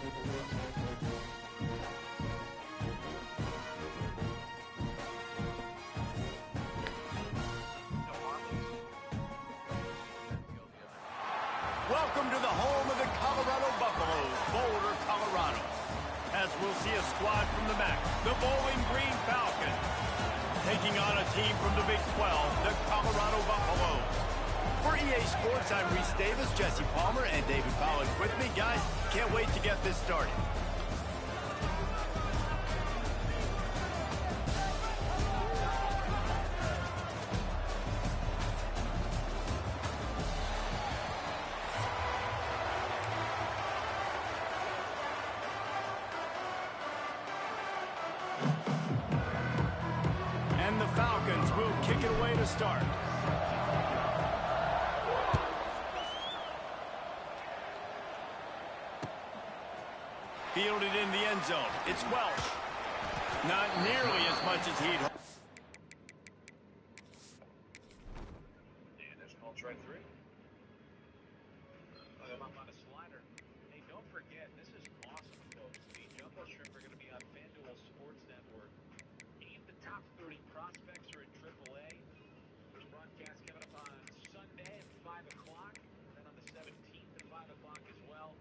Welcome to the home of the Colorado Buffaloes, Boulder, Colorado. As we'll see a squad from the MAC, the Bowling Green Falcons, taking on a team from the Big 12, the Colorado Buffaloes. For EA Sports, I'm Reese Davis, Jesse Palmer, and David Pollack with me. Guys, can't wait to get this started. And the Falcons will kick it away to start. Fielded in the end zone. It's Welsh. Not nearly as much as he'd hoped. And there's an all-try three. I'm up on a slider. Hey, don't forget, this is awesome, folks. The Jumbo Shrimp are going to be on FanDuel Sports Network. 8 of the top 30 prospects are in AAA. There's broadcast coming up on Sunday at 5 o'clock. Then on the 17th at 5 o'clock as well.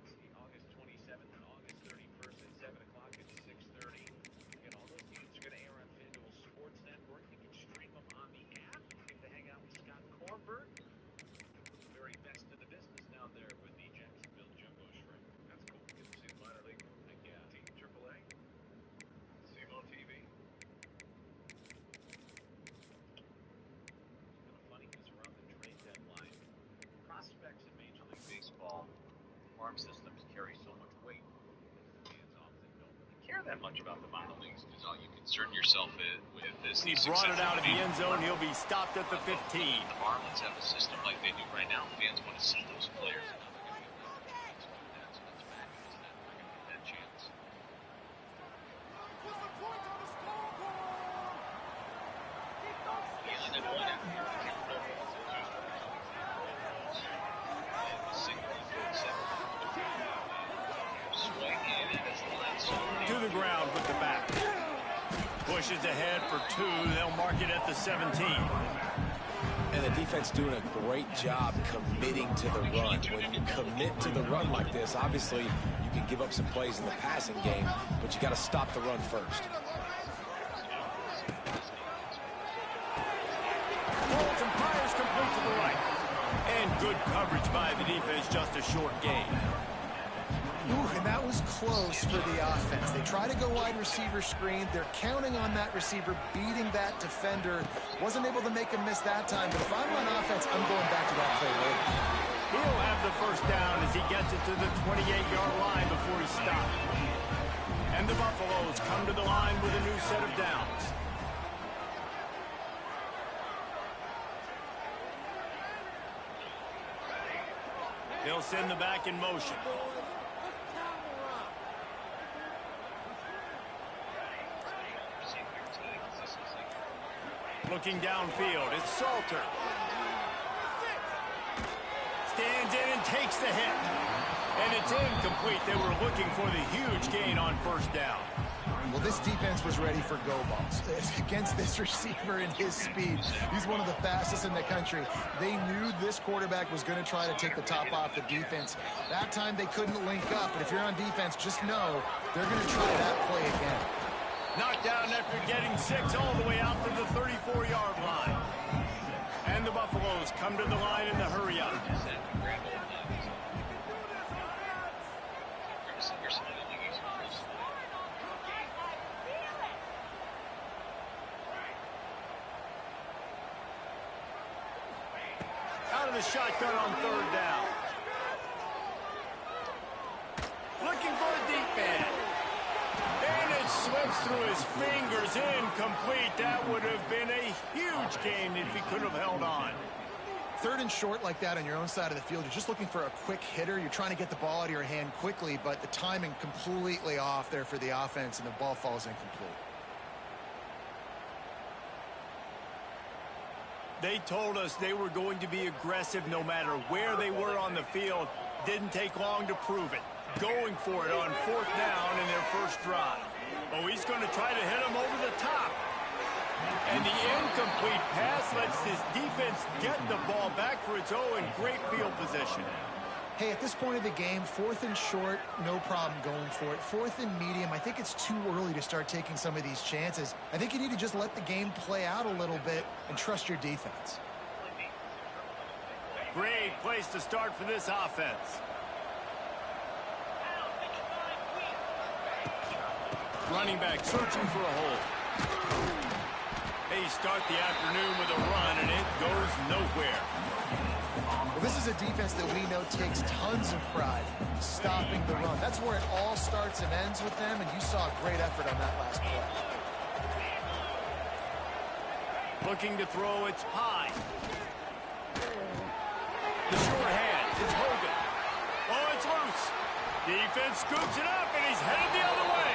See August 27th and August 31st at 7 o'clock and 6:30. Again, all those games are going to air on FanDuel Sports Network. You can stream them on the app. You get to hang out with Scott Kornberg. The very best in the business now there with the Jacksonville Jumbo Shrimp. That's cool. Get to see the minor league. Like, Team AAA. See him on TV. It's kind of funny because around the trade deadline, prospects in Major League Baseball farm systems carry so much weight. Fans often don't really care that much about the minor leagues because all you concern yourself with is He brought it out of the end zone. He'll be stopped at the 15. The Marlins have a system like they do right now. Fans want to see those players. And now they're going to get that chance to do that. So that's back into that. They're going to get that chance. And then one after your To the ground with the back. Pushes ahead for 2. They'll mark it at the 17. And the defense doing a great job committing to the run. When you commit to the run like this, obviously you can give up some plays in the passing game, but you got to stop the run first. Holds and fires complete to the right. And good coverage by the defense, just a short gain. Ooh, and that was close for the offense. They try to go wide receiver screen. They're counting on that receiver beating that defender. Wasn't able to make him miss that time, but if I'm on offense, I'm going back to that play later. He'll have the first down as he gets it to the 28-yard line before he stopped. And the Buffaloes come to the line with a new set of downs. They'll send the back in motion. Looking downfield, it's Salter. Stands in and takes the hit. And it's incomplete. They were looking for the huge gain on first down. Well, this defense was ready for go balls. Against this receiver and his speed, he's one of the fastest in the country. They knew this quarterback was going to try to take the top off the defense. That time they couldn't link up, but if you're on defense, just know they're going to try that play again. Knocked down after getting 6 all the way out to the 34-yard line. And the Buffaloes come to the line in the hurry up. Out of the shotgun on third down. Looking for a deep man. And it slips through his fingers, incomplete. That would have been a huge gain if he could have held on. Third and short like that on your own side of the field, you're just looking for a quick hitter. You're trying to get the ball out of your hand quickly, but the timing completely off there for the offense, and the ball falls incomplete. They told us they were going to be aggressive no matter where they were on the field. Didn't take long to prove it. going for it on 4th down in their first drive. Oh, he's going to try to hit him over the top. And the incomplete pass lets this defense get the ball back for its own great field position. Hey, at this point of the game, 4th and short, no problem going for it. 4th and medium, I think it's too early to start taking some of these chances. I think you need to just let the game play out a little bit and trust your defense. Great place to start for this offense. Running back searching for a hole. They start the afternoon with a run, and it goes nowhere. Well, this is a defense that we know takes tons of pride stopping the run. That's where it all starts and ends with them, and you saw a great effort on that last play. Looking to throw, it's Pye. The short hand, it's Hogan. Oh, it's loose. Defense scoops it up, and he's headed the other way.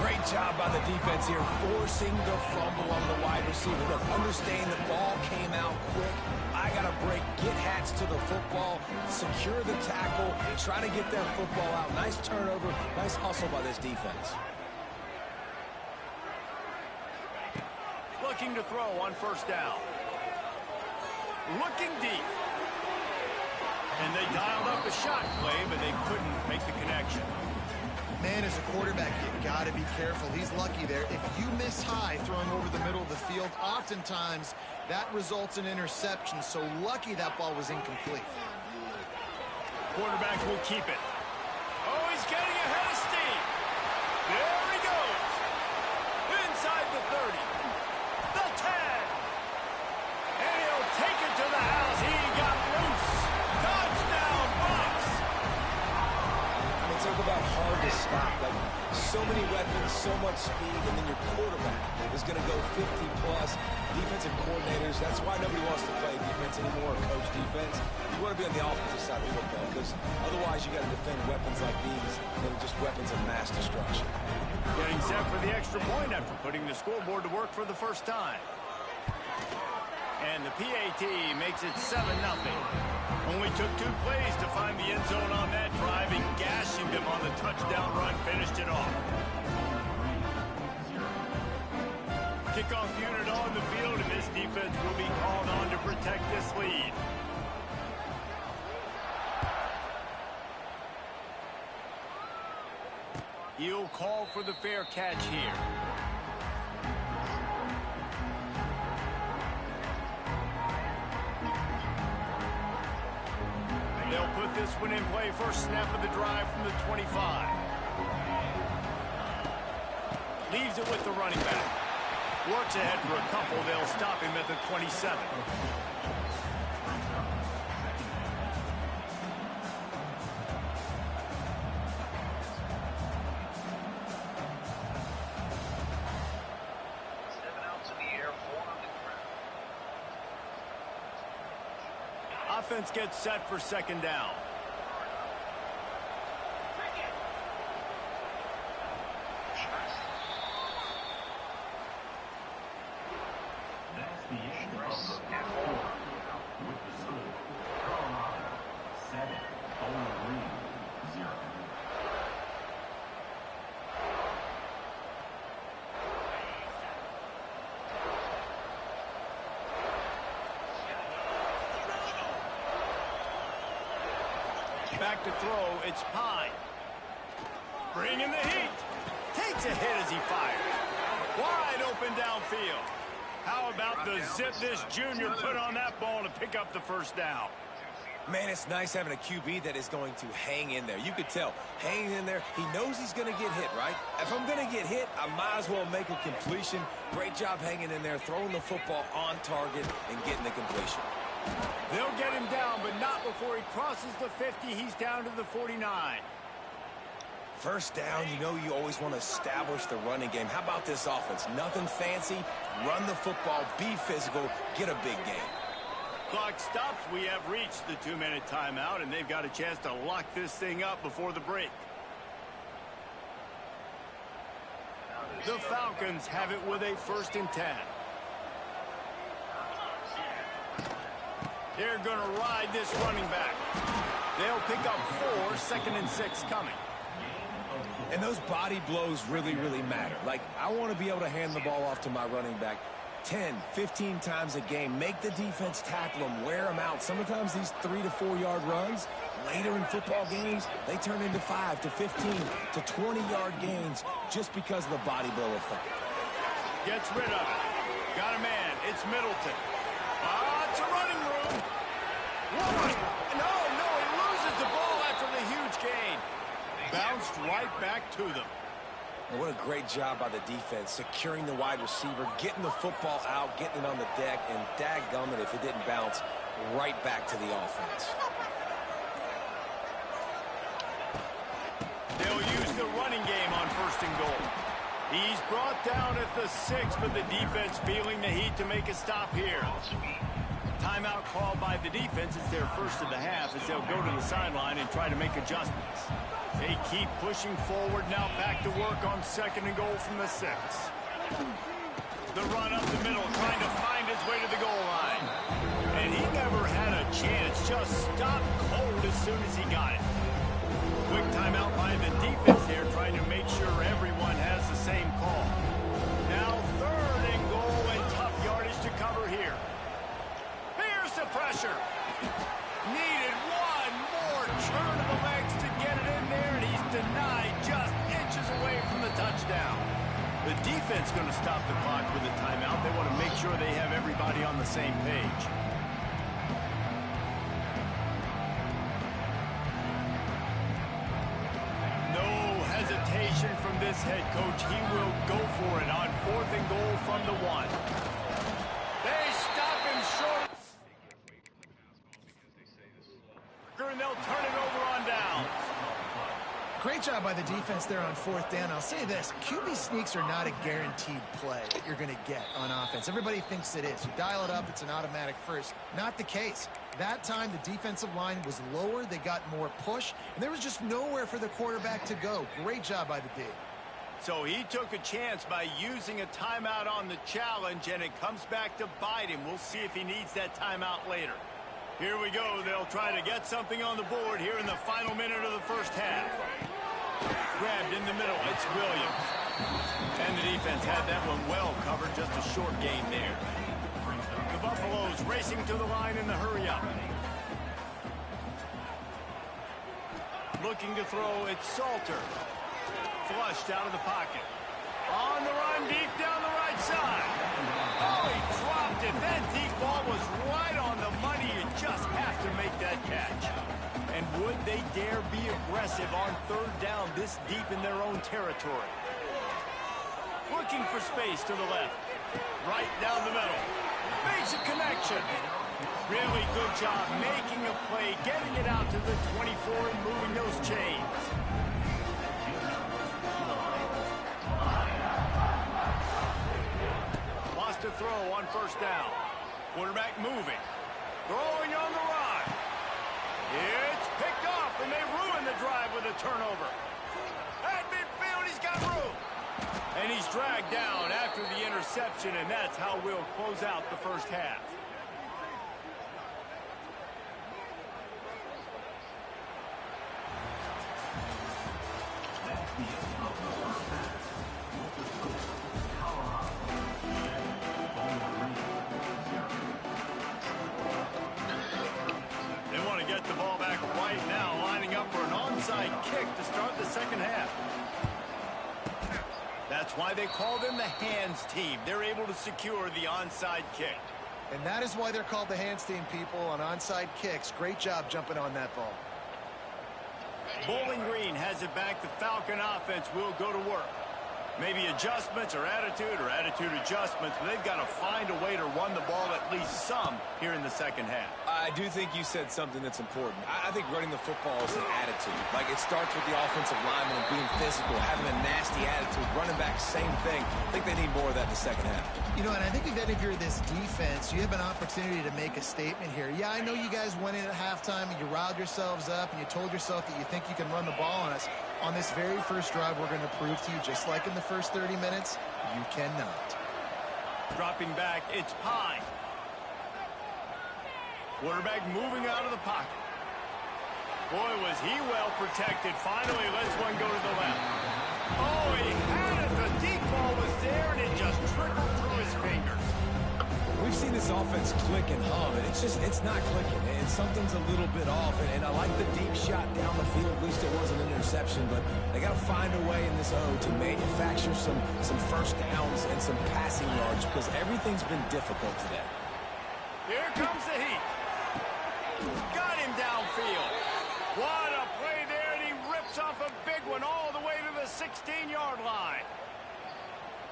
Great job by the defense here, forcing the fumble on the wide receiver. Look, understand the ball came out quick. I got to break, get Hats to the football, secure the tackle, try to get that football out. Nice turnover, nice hustle by this defense. Looking to throw on 1st down. Looking deep. And they dialed up a shot play, but they couldn't make the connection. Man, as a quarterback, you got to be careful. He's lucky there. If you miss high throwing over the middle of the field, oftentimes that results in interception. So lucky that ball was incomplete. Quarterback will keep it. Oh, he's getting ahead of steam. There he goes. Inside the 30. The 10. And he'll take it to the house. He got loose. Touchdown, Bucs. Talk about hard to stop. Like, so many weapons, so much speed, and then your quarterback is going to go 50-plus. Defensive coordinators, that's why nobody wants to play defense anymore or coach defense. You want to be on the offensive side of football because otherwise you got to defend weapons like these that are just weapons of mass destruction. Getting set for the extra point after putting the scoreboard to work for the first time. And the PAT makes it 7-0. Only took 2 plays to find the end zone on that drive, and gashing them on the touchdown run finished it off. Kickoff unit on the field, and this defense will be called on to protect this lead. He'll call for the fair catch here. They'll put this one in play. First snap of the drive from the 25. Leaves it with the running back. Works ahead for a couple. They'll stop him at the 27. Offense gets set for 2nd down. That's the end of the fourth quarter with the score. Colorado 7, Bowling Green 0. Back to throw, it's Pye. Bringing the heat. Takes a hit as he fires. Wide open downfield. How about the zip this junior put on that ball to pick up the 1st down? Man, it's nice having a QB that is going to hang in there. You could tell, hanging in there, he knows he's going to get hit, right? If I'm going to get hit, I might as well make a completion. Great job hanging in there, throwing the football on target and getting the completion. They'll get him down, but not before he crosses the 50. He's down to the 49. 1st down, you know you always want to establish the running game. How about this offense? Nothing fancy. Run the football, be physical, get a big game. Clock stops. We have reached the 2-minute timeout, and they've got a chance to lock this thing up before the break. The Falcons have it with a 1st and 10. They're going to ride this running back. They'll pick up 4, 2nd and 6 coming. And those body blows really, really matter. Like, I want to be able to hand the ball off to my running back 10, 15 times a game. Make the defense tackle them, wear them out. Sometimes these 3 to 4 yard runs, later in football games, they turn into 5 to 15 to 20-yard gains just because of the body blow effect. Gets rid of it. Got a man. It's Middleton. It's a running room. What? No, he loses the ball after the huge gain. Bounced right back to them. And what a great job by the defense, securing the wide receiver, getting the football out, getting it on the deck, and dadgummit if it didn't bounce, right back to the offense. They'll use the running game on 1st and goal. He's brought down at the 6, but the defense feeling the heat to make a stop here. Timeout called by the defense. It's their first of the half as they'll go to the sideline and try to make adjustments. They keep pushing forward, now back to work on 2nd and goal from the 6. The run up the middle, trying to find his way to the goal line. And he never had a chance, just stopped cold as soon as he got it. Quick timeout by the defense there, trying to make sure everyone has the same call. Now 3rd and goal and tough yardage to cover here. Here's the pressure. Needed one more turn of the legs to get it in there, and he's denied just inches away from the touchdown. The defense going to stop the clock with a timeout. They want to make sure they have everybody on the same page. From this head coach, he will go for it on 4th and goal from the 1. They stop him short. And they'll turn it over on down. Great job by the defense there on 4th down. I'll say this, QB sneaks are not a guaranteed play that you're going to get on offense. Everybody thinks it is. You dial it up, it's an automatic first. Not the case. That time, the defensive line was lower. They got more push, and there was just nowhere for the quarterback to go. Great job by the D. So he took a chance by using a timeout on the challenge, and it comes back to bite him. We'll see if he needs that timeout later. Here we go. They'll try to get something on the board here in the final minute of the first half. Grabbed in the middle. It's Williams. And the defense had that one well covered. Just a short gain there. The Buffaloes racing to the line in the hurry up. Looking to throw, it's Salter. Flushed out of the pocket. On the run, deep down the right side. Oh, he dropped it. That deep ball was right on the money. You just have to make that catch. And would they dare be aggressive on 3rd down this deep in their own territory? Looking for space to the left. Right down the middle. Makes a connection. Really good job making a play, getting it out to the 24 and moving those chains. Lost a throw on 1st down. Quarterback moving. Throwing on the run. It's picked off, and they ruin the drive with a turnover. At midfield, he's got room. And he's dragged down after the interception, and that's how we'll close out the first half. They want to get the ball back right now, lining up for an onside kick to start the second half. That's why they call them the hands team. They're able to secure the onside kick. And that is why they're called the hands team, people, on onside kicks. Great job jumping on that ball. Bowling Green has it back. The Falcon offense will go to work. Maybe adjustments or attitude adjustments, but they've got to find a way to run the ball at least some here in the second half. I do think you said something that's important. I think running the football is an attitude. Like, it starts with the offensive lineman and being physical, having a nasty attitude. Running back, same thing. I think they need more of that in the second half. You know, and I think that if you're this defense, you have an opportunity to make a statement here. Yeah, I know you guys went in at halftime and you riled yourselves up and you told yourself that you think you can run the ball on us. On this very first drive, we're going to prove to you, just like in the first 30 minutes, you cannot. Dropping back, it's Pine. Quarterback moving out of the pocket. Boy, was he well protected. Finally, lets one go to the left. Oh, he had it. The deep ball was there, and it just trickled through his fingers. We've seen this offense click and hum, and it's not clicking, and something's a little bit off. And I like the deep shot down the field. At least it wasn't an interception, but they got to find a way in this O to manufacture some first downs and some passing yards because everything's been difficult today. Here comes the heat. Got him downfield. What a play there, and he rips off a big one all the way to the 16-yard line.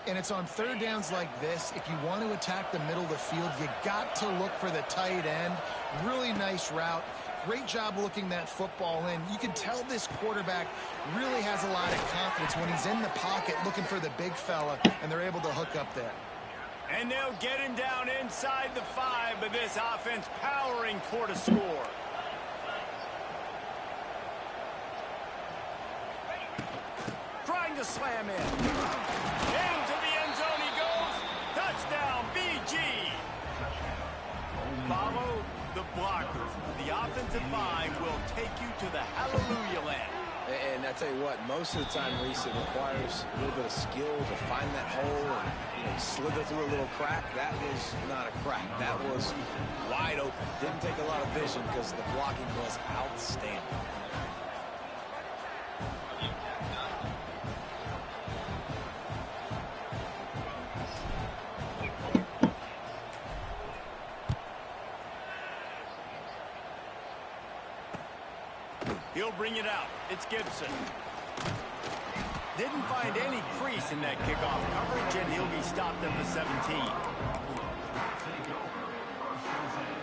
And it's on third downs like this. If you want to attack the middle of the field, you got to look for the tight end. Really nice route. Great job looking that football in. You can tell this quarterback really has a lot of confidence when he's in the pocket looking for the big fella, and they're able to hook up there. And they'll get him down inside the 5, but this offense powering toward a score. Trying to slam in. Into the end zone he goes. Touchdown, BG. Follow the blockers. The offensive line will take you to the hallelujah land. And I tell you what, most of the time, Reese, it requires a little bit of skill to find that hole and slither through a little crack. That was not a crack. That was wide open. Didn't take a lot of vision because the blocking was outstanding. He'll bring it out. It's Gibson. Didn't find any crease in that kickoff coverage, and he'll be stopped at the 17.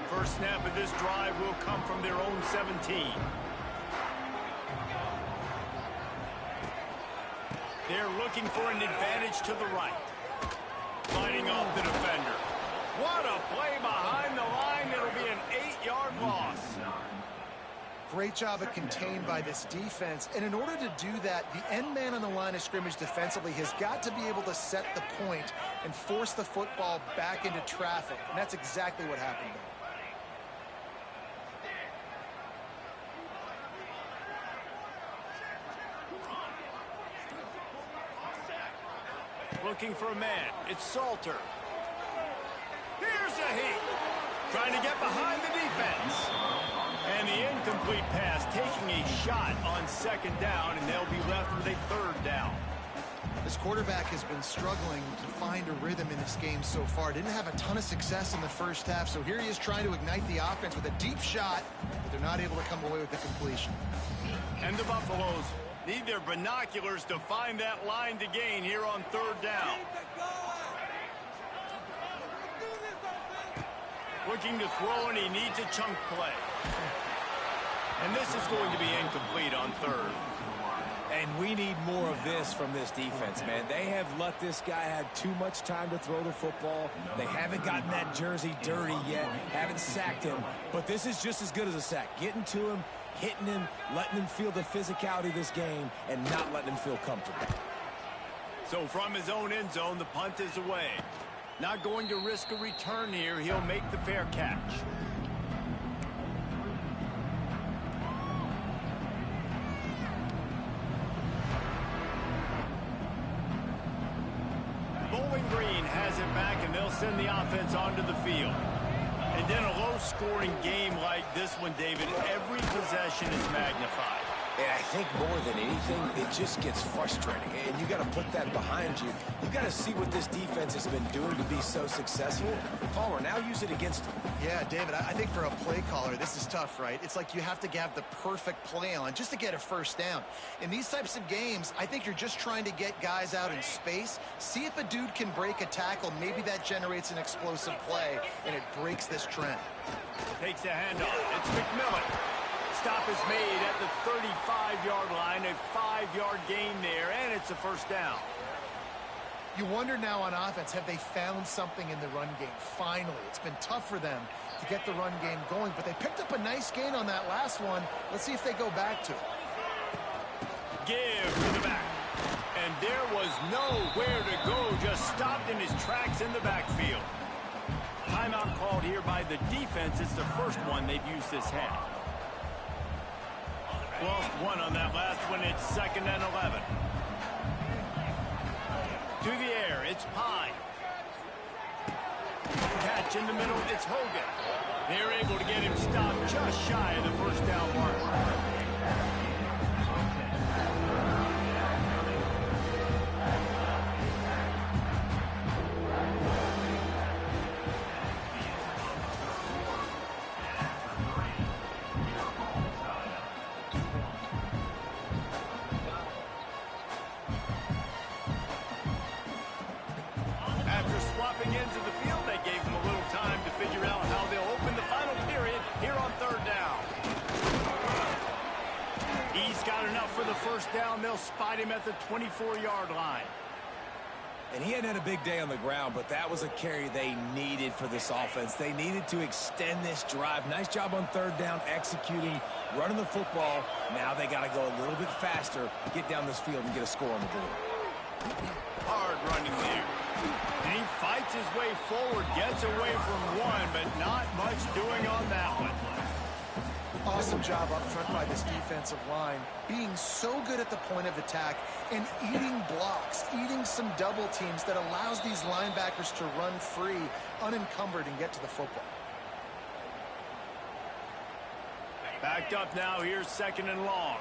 First snap of this drive will come from their own 17. They're looking for an advantage to the right. Fighting off the defender. What a play behind the line. It'll be an 8-yard loss. Great job at contained by this defense. And in order to do that, the end man on the line of scrimmage defensively has got to be able to set the point and force the football back into traffic. And that's exactly what happened there. Looking for a man. It's Salter. Here's a heat. Trying to get behind the defense. And the incomplete pass taking a shot on second down, and they'll be left with a third down. This quarterback has been struggling to find a rhythm in this game so far. Didn't have a ton of success in the first half, so here he is trying to ignite the offense with a deep shot, but they're not able to come away with the completion. And the Buffaloes need their binoculars to find that line to gain here on third down. Looking to throw, and he needs a chunk play. And this is going to be incomplete on third. And we need more of this from this defense, man. They have let this guy have too much time to throw the football. They haven't gotten that jersey dirty yet, haven't sacked him. But this is just as good as a sack. Getting to him, hitting him, letting him feel the physicality of this game, and not letting him feel comfortable. So from his own end zone, the punt is away. Not going to risk a return here. He'll make the fair catch. Bowling Green has it back, and they'll send the offense onto the field. And in a low-scoring game like this one, David, every possession is magnified. And I think more than anything, it just gets frustrating. And you got to put that behind you. You got to see what this defense has been doing to be so successful. Palmer, now use it against them. Yeah, David, I think for a play caller, this is tough, right? It's like you have to have the perfect play on just to get a first down. In these types of games, I think you're just trying to get guys out in space, see if a dude can break a tackle. Maybe that generates an explosive play, and it breaks this trend. Takes the handoff. It's McMillan. Stop is made at the 35-yard line, a 5-yard gain there, and it's a first down. You wonder now on offense, have they found something in the run game? Finally, it's been tough for them to get the run game going, but they picked up a nice gain on that last one. Let's see if they go back to it. Give to the back. And there was nowhere to go, just stopped in his tracks in the backfield. Timeout called here by the defense. It's the first one they've used this half. Lost one on that last one. It's 2nd and 11. To the air, it's Pye. Catch in the middle, it's Hogan. They're able to get him stopped just shy of the first down mark. After swapping into the field, they gave him a little time to figure out how they'll open the final period here on 3rd down. He's got enough for the first down. They'll spot him at the 24-yard line. And he hadn't had a big day on the ground, but that was a carry they needed for this offense. They needed to extend this drive. Nice job on 3rd down, executing, running the football. Now they got to go a little bit faster, get down this field and get a score on the board. Hard running there. And he fights his way forward, gets away from one, but not much doing on that one. Awesome job up front by this defensive line, being so good at the point of attack and eating blocks, eating some double teams that allows these linebackers to run free, unencumbered, and get to the football. Backed up now, here's 2nd and long.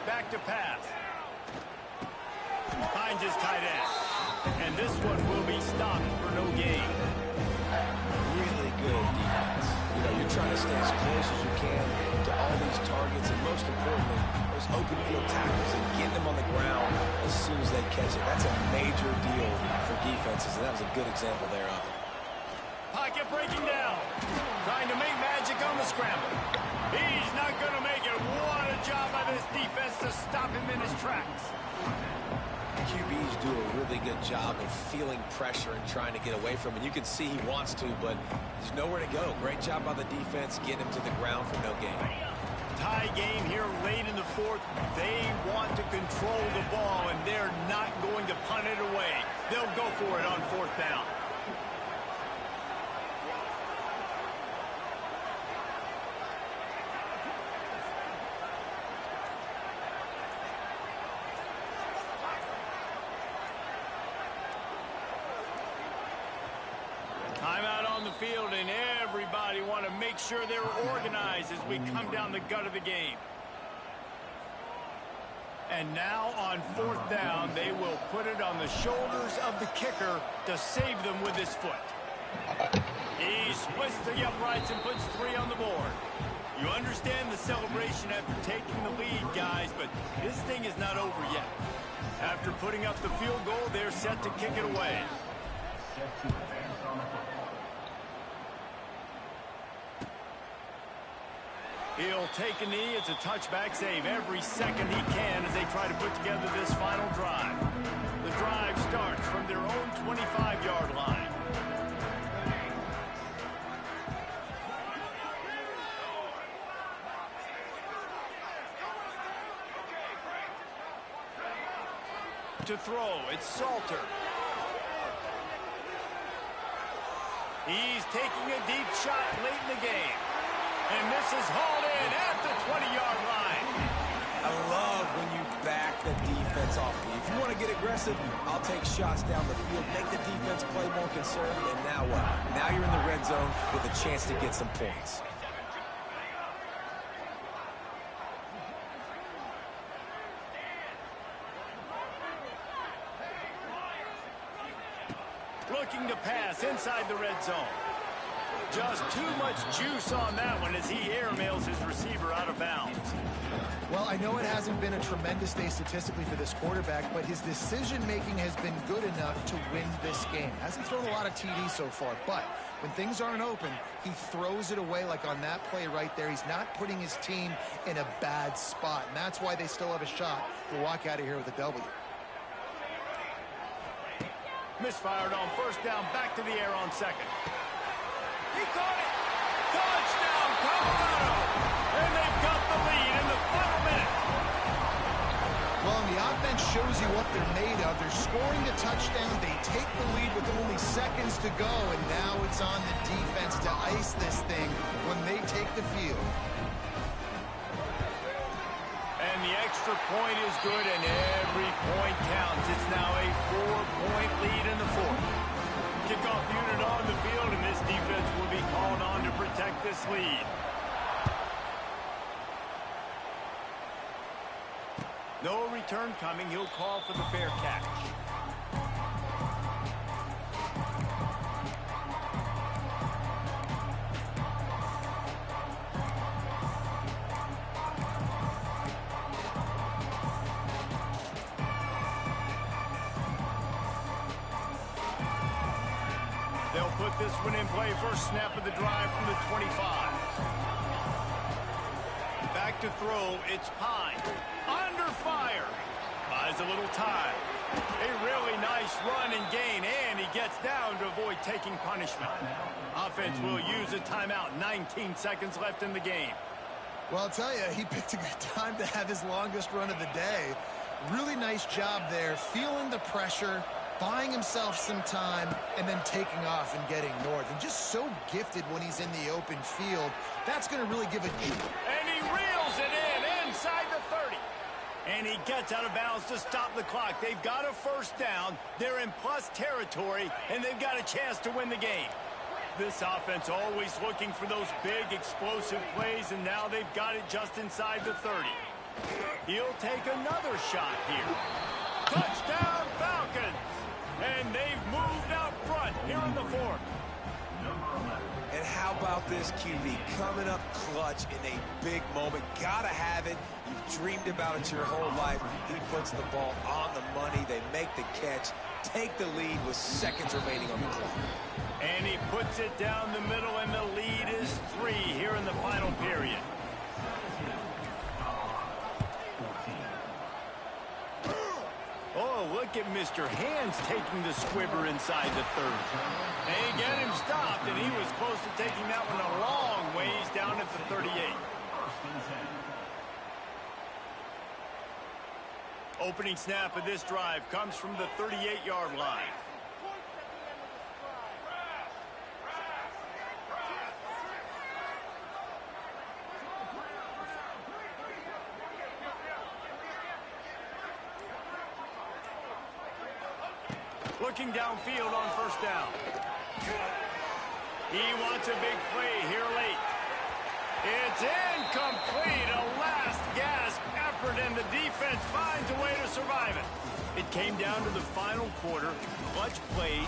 Back to pass. Finds his tight end. And this one will be stopped for no gain. Really good defense. You know, you're trying to stay as close as you can to all these targets, and most importantly, those open field tackles and getting them on the ground as soon as they catch it. That's a major deal for defenses, and that was a good example there of it. Pocket breaking down. Trying to make magic on the scramble. He's not going to make it. What a job by this defense to stop him in his tracks. QBs do a really good job of feeling pressure and trying to get away from it. You can see he wants to, but there's nowhere to go. Great job by the defense getting him to the ground for no gain. Tie game here late in the 4th. They want to control the ball, and they're not going to punt it away. They'll go for it on 4th down. Timeout on the field, and everybody want to make sure they're organized as we come down the gut of the game. And now on 4th down, they will put it on the shoulders of the kicker to save them with his foot. He splits the uprights and puts 3 on the board. You understand the celebration after taking the lead, guys, but this thing is not over yet. After putting up the field goal, they're set to kick it away. Set to advance on the football. He'll take a knee. It's a touchback save every second he can as they try to put together this final drive. The drive starts from their own 25-yard line. To throw, it's Salter. He's taking a deep shot late in the game. And this is hauled in at the 20-yard line. I love when you back the defense off. If you want to get aggressive, I'll take shots down the field, make the defense play more conservative, and now what? Now you're in the red zone with a chance to get some points. Looking to pass inside the red zone. Just too much juice on that one as he airmails his receiver out of bounds. Well, I know it hasn't been a tremendous day statistically for this quarterback, but his decision-making has been good enough to win this game. Hasn't thrown a lot of TDs so far, but when things aren't open, he throws it away like on that play right there. He's not putting his team in a bad spot, and that's why they still have a shot to walk out of here with a W. Misfired on 1st down, back to the air on 2nd. He caught it! Touchdown, Colorado! And they've got the lead in the final minute. Well, and the offense shows you what they're made of. They're scoring the touchdown. They take the lead with only seconds to go, and now it's on the defense to ice this thing when they take the field. And the extra point is good, and every point counts. It's now a 4-point lead in the fourth. Kickoff unit on the field, and this defense will be called on to protect this lead. No return coming. He'll call for the fair catch. They'll put this one in play. First snap of the drive from the 25. Back to throw. It's Pine. Under fire. Buys a little time. A really nice run and gain, and he gets down to avoid taking punishment. Offense will use a timeout. 19 seconds left in the game. Well, I'll tell you, he picked a good time to have his longest run of the day. Really nice job there, feeling the pressure, buying himself some time, and then taking off and getting north. And just so gifted when he's in the open field. That's going to really give it. And he reels it in inside the 30. And he gets out of bounds to stop the clock. They've got a first down. They're in plus territory, and they've got a chance to win the game. This offense always looking for those big, explosive plays, and now they've got it just inside the 30. He'll take another shot here. Touchdown, Falcons! And they've moved out front here in the fourth. And how about this QB coming up clutch in a big moment? Gotta have it. You've dreamed about it your whole life. He puts the ball on the money. They make the catch, take the lead with seconds remaining on the clock. And he puts it down the middle, and the lead is 3 here in the final period. Oh, look at Mr. Hands taking the squibber inside the 30. They get him stopped, and he was close to taking that one a long ways down at the 38. Opening snap of this drive comes from the 38-yard line. Looking downfield on first down. He wants a big play here late. It's incomplete. A last gasp effort, and the defense finds a way to survive it. It came down to the final quarter. Clutch plays,